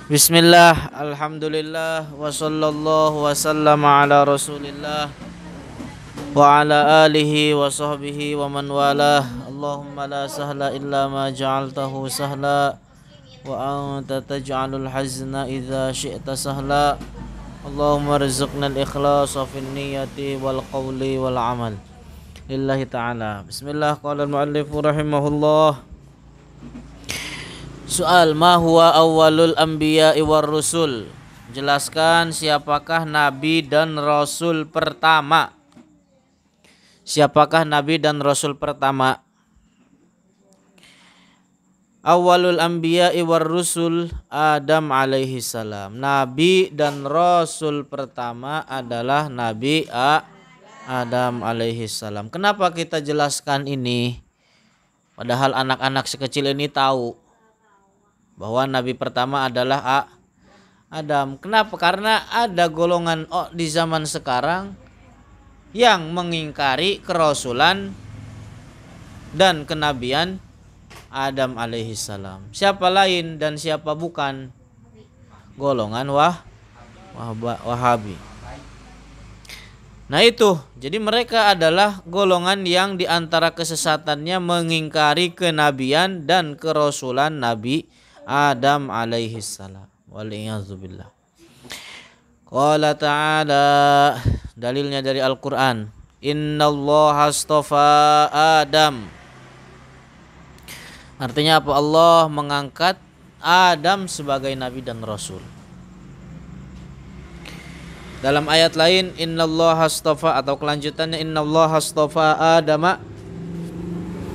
Bismillah, alhamdulillah, wa sallallahu wa sallama ala rasulillah wa ala alihi wa sahbihi wa man walah. Allahumma la sahla illa ma ja'altahu sahla wa anta taj'alul hazna idza syi'ta sahla. Allahumma rizqna al-ikhlasa fin niyyati wal qawli wal amal lillahi ta'ala. Bismillah, qala al-muallifu rahimahullah. Soal, ma huwa awwalul anbiya'i war rusul? Jelaskan siapakah nabi dan rasul pertama. Siapakah nabi dan rasul pertama? Awwalul anbiya'i war rusul Adam alaihi salam. Nabi dan rasul pertama adalah Nabi Adam alaihi salam. Kenapa kita jelaskan ini? Padahal anak-anak sekecil ini tahu bahwa nabi pertama adalah Adam. Kenapa? Karena ada golongan di zaman sekarang yang mengingkari kerasulan dan kenabian Adam alaihi salam. Siapa lain dan siapa bukan? Golongan Wahabi. Nah itu, jadi mereka adalah golongan yang diantara kesesatannya mengingkari kenabian dan kerasulan Nabi Adam alaihi salam. Waliyadzubillah. Qala ta'ala, dalilnya dari Al-Quran. Innallaha astafa Adam. Artinya apa? Allah mengangkat Adam sebagai nabi dan rasul. Dalam ayat lain, innallaha astafa, atau kelanjutannya innallaha astafa Adama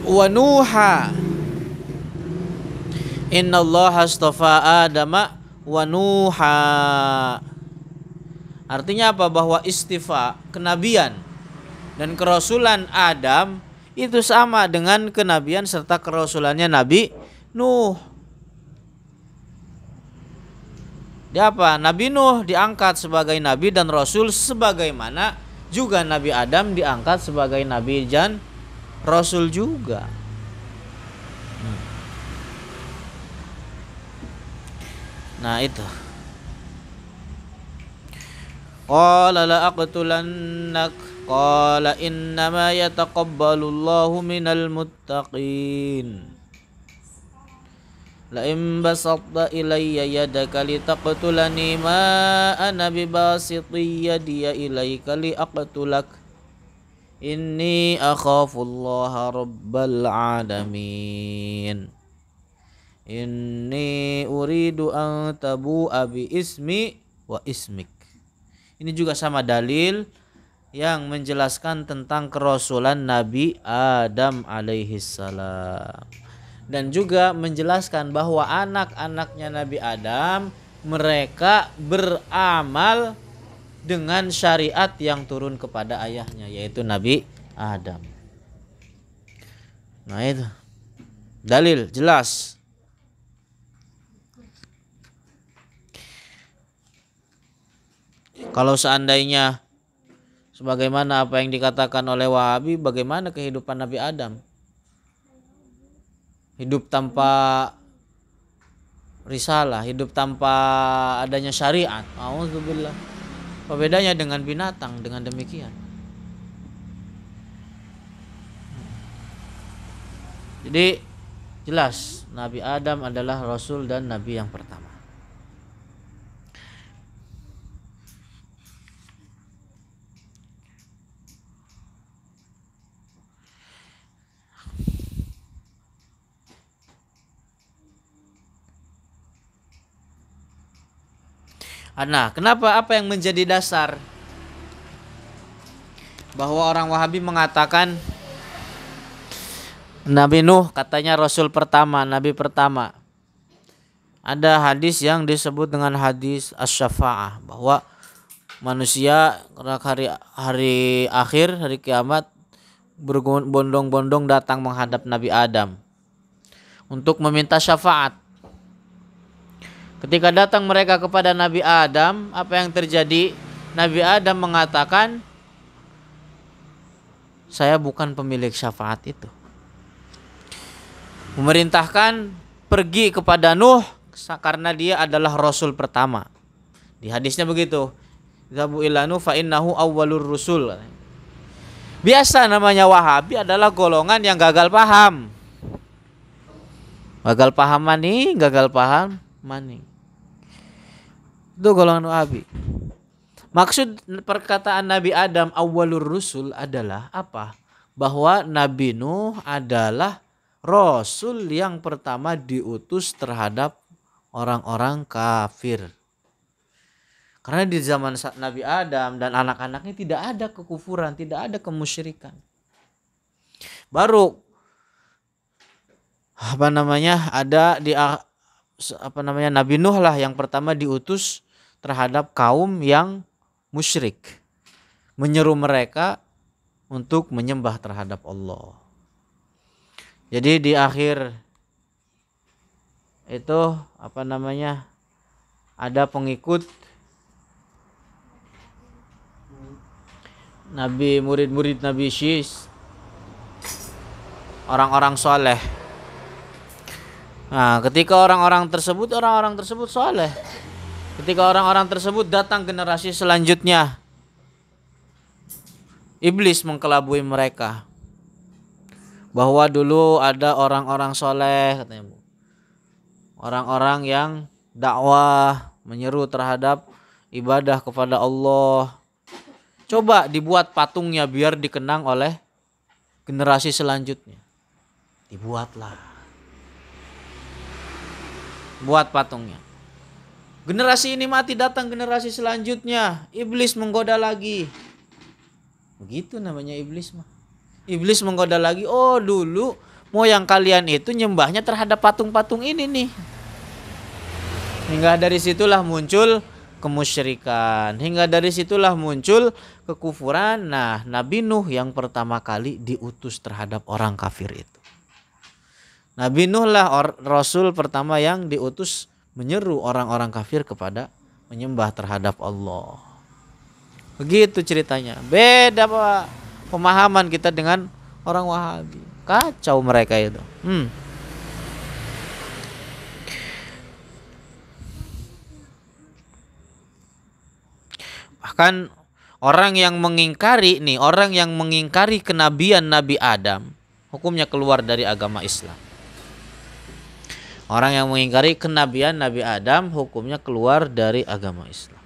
wa Nuha. Innallaha astafa Adama wa Nuha. Artinya apa? Bahwa istifa, kenabian dan kerasulan Adam itu sama dengan kenabian serta kerasulannya Nabi Nuh. Dia apa? Nabi Nuh diangkat sebagai nabi dan rasul, sebagaimana juga Nabi Adam diangkat sebagai nabi dan rasul juga. Nah itu. Qala la aqtulannak qala innama yataqabbalullahu minal muttaqin. La in basatta ilayya yadaka litaqtulani ma ana bibasiti yadiya ilayka liaqtulak inni akhafullaha rabbal alamin. Inni uridu an tabu'a bi ismi wa ismik. Ini juga sama dalil yang menjelaskan tentang kerasulan Nabi Adam alaihi salam. Dan juga menjelaskan bahwa anak-anaknya Nabi Adam, mereka beramal dengan syariat yang turun kepada ayahnya, yaitu Nabi Adam. Nah itu dalil jelas. Kalau seandainya sebagaimana apa yang dikatakan oleh Wahabi, bagaimana kehidupan Nabi Adam? Hidup tanpa risalah, hidup tanpa adanya syariat. Auzubillah. Apa bedanya dengan binatang dengan demikian? Jadi jelas Nabi Adam adalah rasul dan nabi yang pertama. Nah, kenapa, apa yang menjadi dasar bahwa orang Wahabi mengatakan Nabi Nuh katanya rasul pertama, nabi pertama? Ada hadis yang disebut dengan hadis asy-syafa'ah, bahwa manusia hari akhir, hari kiamat, berbondong-bondong datang menghadap Nabi Adam untuk meminta syafaat. Ketika datang mereka kepada Nabi Adam, apa yang terjadi? Nabi Adam mengatakan, saya bukan pemilik syafaat itu. Memerintahkan pergi kepada Nuh, karena dia adalah rasul pertama. Di hadisnya begitu. Zabu ilanu fa innahu awwalur rusul. Biasa namanya Wahabi adalah golongan yang gagal paham. Gagal paham maning, gagal paham maning. Itu golongan Wahabi. Maksud perkataan Nabi Adam awwalur rusul adalah apa? Bahwa Nabi Nuh adalah rasul yang pertama diutus terhadap orang-orang kafir. Karena di zaman Nabi Adam dan anak-anaknya tidak ada kekufuran, tidak ada kemusyrikan. Baru ada Nabi Nuh lah yang pertama diutus terhadap kaum yang musyrik, menyeru mereka untuk menyembah terhadap Allah. Jadi di akhir itu ada pengikut Nabi, murid-murid Nabi Syis, orang-orang soleh. Nah, ketika orang-orang tersebut soleh. Ketika orang-orang tersebut datang generasi selanjutnya, iblis mengkelabui mereka. Bahwa dulu ada orang-orang soleh, katanya, orang-orang yang dakwah, menyeru terhadap ibadah kepada Allah. Coba dibuat patungnya biar dikenang oleh generasi selanjutnya. Dibuatlah. Buat patungnya. Generasi ini mati, datang generasi selanjutnya. Iblis menggoda lagi. Begitu namanya iblis mah. Iblis menggoda lagi. Oh, dulu moyang kalian itu nyembahnya terhadap patung-patung ini nih. Hingga dari situlah muncul kemusyrikan. Hingga dari situlah muncul kekufuran. Nah, Nabi Nuh yang pertama kali diutus terhadap orang kafir itu. Nabi Nuh lah rasul pertama yang diutus menyeru orang-orang kafir kepada menyembah terhadap Allah. Begitu ceritanya. Beda Pak pemahaman kita dengan orang Wahabi. Kacau mereka itu. Bahkan orang yang mengingkari kenabian Nabi Adam, hukumnya keluar dari agama Islam. Orang yang mengingkari kenabian Nabi Adam, hukumnya keluar dari agama Islam.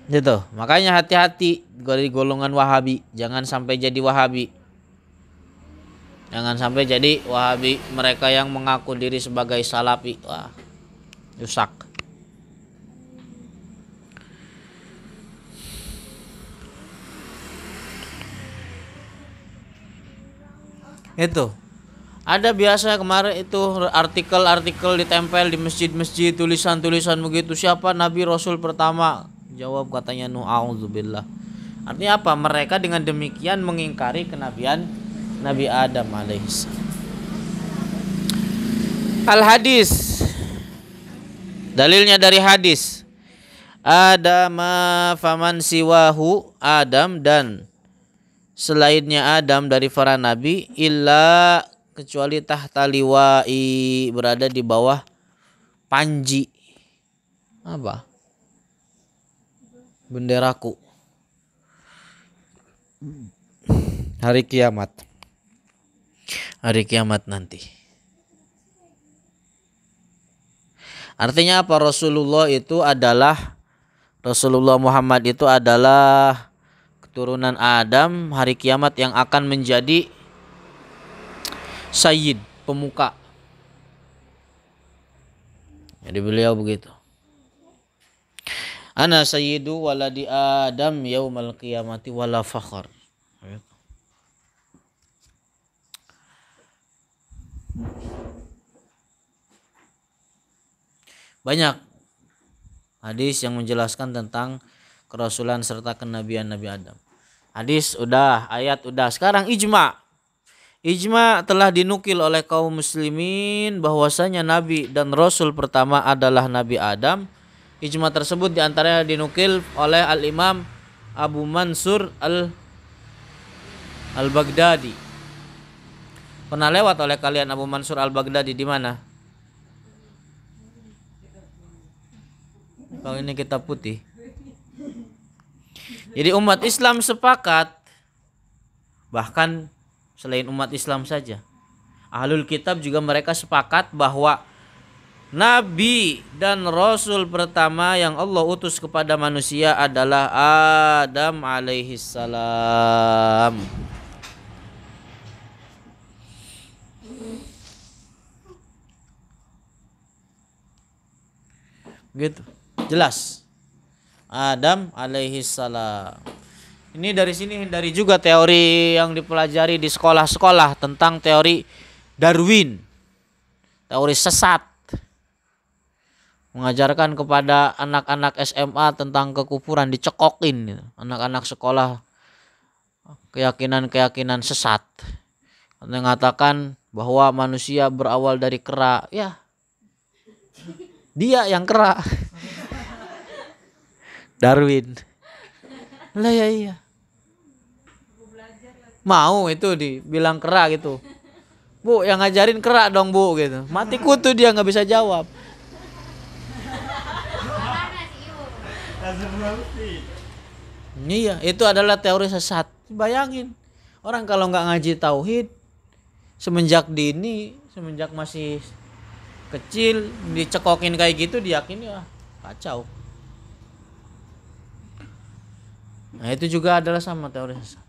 Gitu. Makanya hati-hati dari golongan Wahabi, jangan sampai jadi Wahabi. Jangan sampai jadi Wahabi, mereka yang mengaku diri sebagai Salafi. Wah, rusak. Itu ada biasa kemarin itu artikel-artikel ditempel di masjid-masjid, tulisan-tulisan begitu, siapa Nabi Rasul pertama? Jawab katanya Nuh, a'udzubillah. Artinya apa? Mereka dengan demikian mengingkari kenabian Nabi Adam alaihissalam. Al-hadis, dalilnya dari hadis. Adama faman siwahu, Adam dan selainnya Adam dari para nabi, illa kecuali tahta liwa'i, berada di bawah panji. Apa? Benderaku. Hari kiamat. Hari kiamat nanti. Artinya apa? Rasulullah Muhammad itu adalah keturunan Adam hari kiamat yang akan menjadi sayyid, pemuka. Jadi beliau begitu. Ana sayyidu waladi Adam yaumal qiyamati wala fakhar. Banyak hadis yang menjelaskan tentang kerasulan serta kenabian Nabi Adam. Hadis udah, ayat udah. Sekarang ijma. Ijma telah dinukil oleh kaum muslimin bahwasanya nabi dan rasul pertama adalah Nabi Adam. Ijma tersebut diantaranya dinukil oleh Al-Imam Abu Mansur Al-Baghdadi Pernah lewat oleh kalian Abu Mansur Al-Baghdadi di mana? Kalau ini kitab putih. Jadi umat Islam sepakat, bahkan selain umat Islam saja, Ahlul Kitab juga mereka sepakat bahwa Nabi dan Rasul pertama yang Allah utus kepada manusia adalah Adam alaihissalam. Gitu, jelas. Adam alaihissalam. Ini dari sini hindari juga teori yang dipelajari di sekolah-sekolah tentang teori Darwin, teori sesat, mengajarkan kepada anak-anak SMA tentang kekufuran, dicekokin anak-anak sekolah keyakinan-keyakinan sesat, mengatakan bahwa manusia berawal dari kera. Ya, dia yang kera. Darwin. Lah ya iya. Mau itu dibilang kera gitu. Bu, yang ngajarin kera dong bu gitu. Mati kutu dia nggak bisa jawab. Iya, itu adalah teori sesat. Bayangin, orang kalau nggak ngaji tauhid semenjak dini, semenjak masih kecil dicekokin kayak gitu, diyakini wah kacau. Nah itu juga adalah sama teori sesat.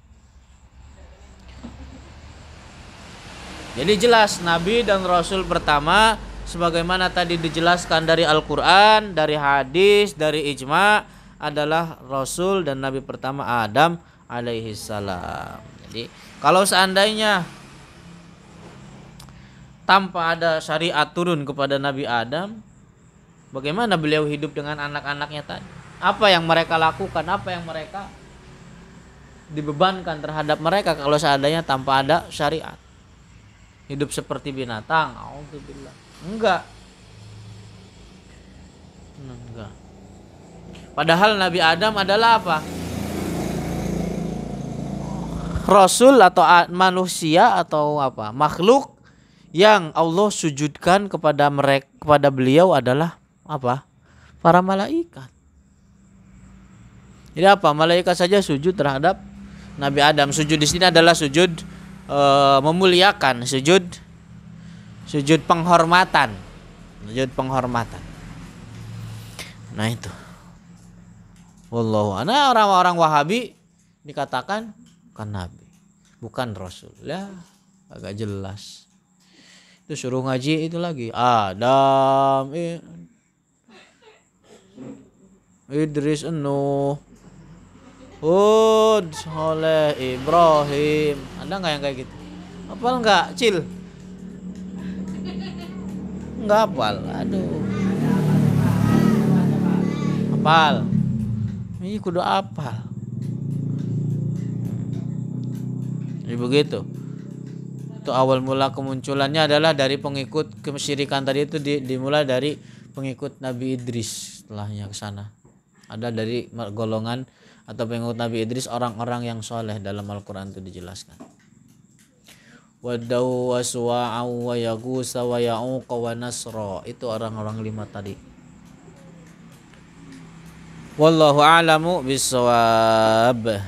Jadi jelas Nabi dan Rasul pertama sebagaimana tadi dijelaskan dari Al-Quran, dari hadis, dari ijma adalah Rasul dan Nabi pertama Adam alaihissalam. Jadi kalau seandainya tanpa ada syariat turun kepada Nabi Adam, bagaimana beliau hidup dengan anak-anaknya tadi? Apa yang mereka lakukan? Apa yang mereka dibebankan terhadap mereka kalau seandainya tanpa ada syariat? Hidup seperti binatang? Alhamdulillah. Enggak. Padahal Nabi Adam adalah apa? Rasul atau manusia atau apa? Makhluk yang Allah sujudkan kepada mereka, kepada beliau adalah apa? Para malaikat. Jadi apa? Malaikat saja sujud terhadap Nabi Adam. Sujud di sini adalah sujud memuliakan, sujud penghormatan, Nah itu. Wallahu a'lam. Orang-orang Wahabi dikatakan bukan Nabi, bukan Rasul. Ya, agak jelas. Itu suruh ngaji itu lagi. Adam, Idris, Nuh, Hud, Saleh, Ibrahim. Ada nggak yang kayak gitu? Hafal nggak, Cil? Nggak hafal. Aduh. Hafal. Ini kudu hafal. Jadi begitu. Itu awal mula kemunculannya adalah dari pengikut kesyirikan tadi itu dimulai dari pengikut Nabi Idris. Setelahnya ke sana ada dari golongan atau pengikut Nabi Idris orang-orang yang soleh. Dalam Al-Quran itu dijelaskan. Wadau wa suwa'u wa yagusa wa ya'uqa wa nasra. Itu orang-orang 5 tadi. Wallahu a'lamu bissawab.